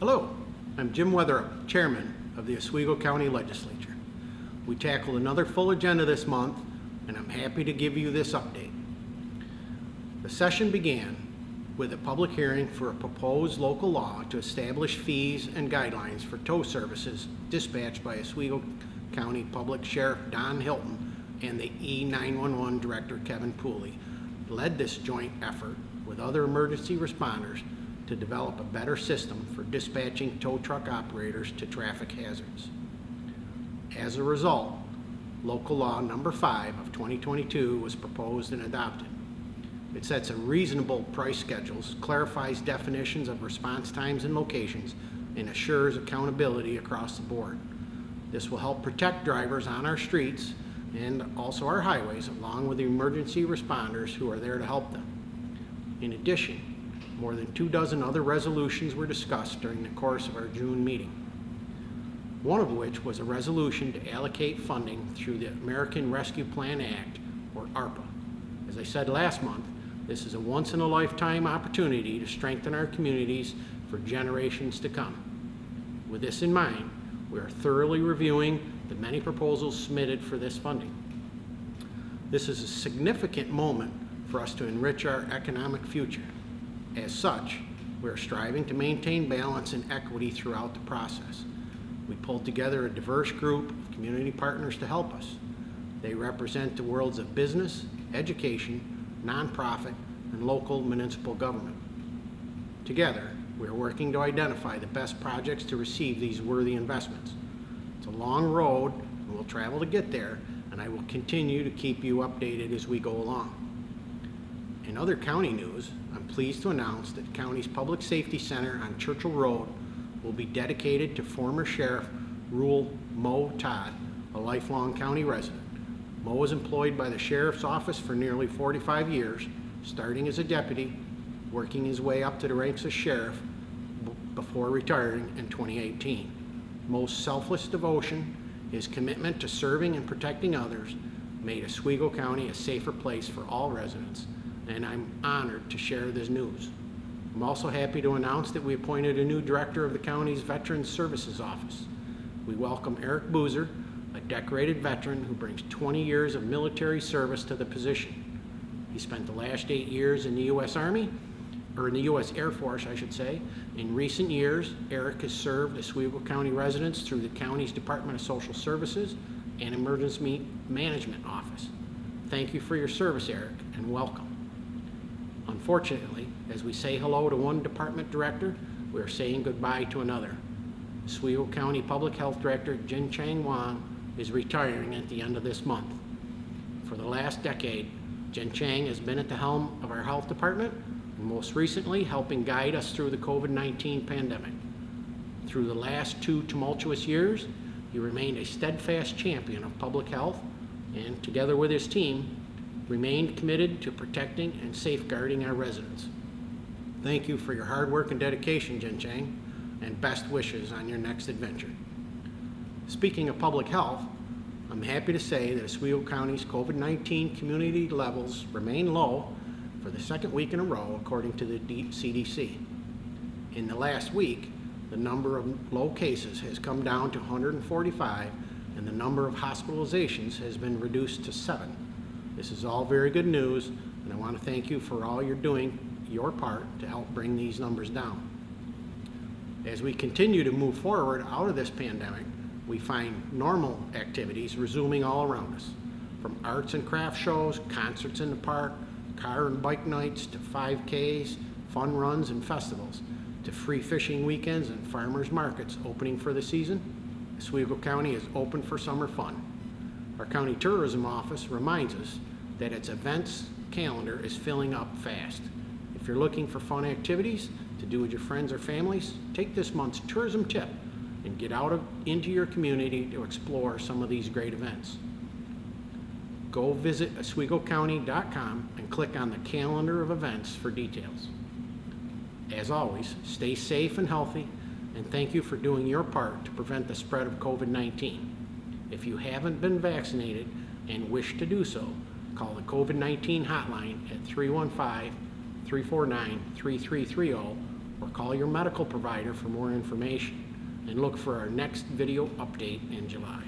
Hello, I'm Jim Weatherup, Chairman of the Oswego County Legislature. We tackled another full agenda this month, and I'm happy to give you this update. The session began with a public hearing for a proposed local law to establish fees and guidelines for tow services dispatched by Oswego County Public Sheriff Don Hilton and the E911 Director Kevin Pooley led this joint effort with other emergency responders to develop a better system for dispatching tow truck operators to traffic hazards. As a result, Local Law Number 5 of 2022 was proposed and adopted. It sets a reasonable price schedules, clarifies definitions of response times and locations, and assures accountability across the board. This will help protect drivers on our streets and also our highways, along with the emergency responders who are there to help them. In addition, more than 24 other resolutions were discussed during the course of our June meeting. One of which was a resolution to allocate funding through the American Rescue Plan Act, or ARPA. As I said last month, this is a once-in-a-lifetime opportunity to strengthen our communities for generations to come. With this in mind, we are thoroughly reviewing the many proposals submitted for this funding. This is a significant moment for us to enrich our economic future. As such, we are striving to maintain balance and equity throughout the process. We pulled together a diverse group of community partners to help us. They represent the worlds of business, education, nonprofit, and local municipal government. Together, we are working to identify the best projects to receive these worthy investments. It's a long road, and we'll travel to get there, and I will continue to keep you updated as we go along. In other county news, I'm pleased to announce that the county's Public Safety Center on Churchill Road will be dedicated to former Sheriff Reuel Todd, a lifelong county resident. Mo was employed by the Sheriff's Office for nearly 45 years, starting as a deputy, working his way up to the ranks of sheriff before retiring in 2018. Mo's selfless devotion, his commitment to serving and protecting others, made Oswego County a safer place for all residents, and I'm honored to share this news. I'm also happy to announce that we appointed a new director of the county's Veterans Services Office. We welcome Eric Boozer, a decorated veteran who brings 20 years of military service to the position. He spent the last 8 years in the U.S. Army, or in the U.S. Air Force, I should say. In recent years, Eric has served Oswego County residents through the county's Department of Social Services and Emergency Management Office. Thank you for your service, Eric, and welcome. Unfortunately, as we say hello to one department director, we are saying goodbye to another. Oswego County Public Health Director Jin Chang Wang is retiring at the end of this month. For the last decade, Jin Chang has been at the helm of our health department, and most recently helping guide us through the COVID-19 pandemic. Through the last 2 tumultuous years, he remained a steadfast champion of public health and, together with his team, remained committed to protecting and safeguarding our residents. Thank you for your hard work and dedication, Jin Chang, and best wishes on your next adventure. Speaking of public health, I'm happy to say that Oswego County's COVID-19 community levels remain low for the second week in a row, according to the CDC. In the last week, the number of low cases has come down to 145, and the number of hospitalizations has been reduced to 7. This is all very good news, and I want to thank you for all you're doing your part to help bring these numbers down. As we continue to move forward out of this pandemic, we find normal activities resuming all around us, from arts and craft shows, concerts in the park, car and bike nights, to 5Ks, fun runs and festivals, to free fishing weekends and farmers markets opening for the season. Oswego County is open for summer fun. Our county tourism office reminds us that its events calendar is filling up fast. If you're looking for fun activities to do with your friends or families, take this month's tourism tip and get out into your community to explore some of these great events. Go visit OswegoCounty.com and click on the calendar of events for details. As always, stay safe and healthy, and thank you for doing your part to prevent the spread of COVID-19. If you haven't been vaccinated and wish to do so, call the COVID-19 hotline at 315-349-3330 or call your medical provider for more information. And look for our next video update in July.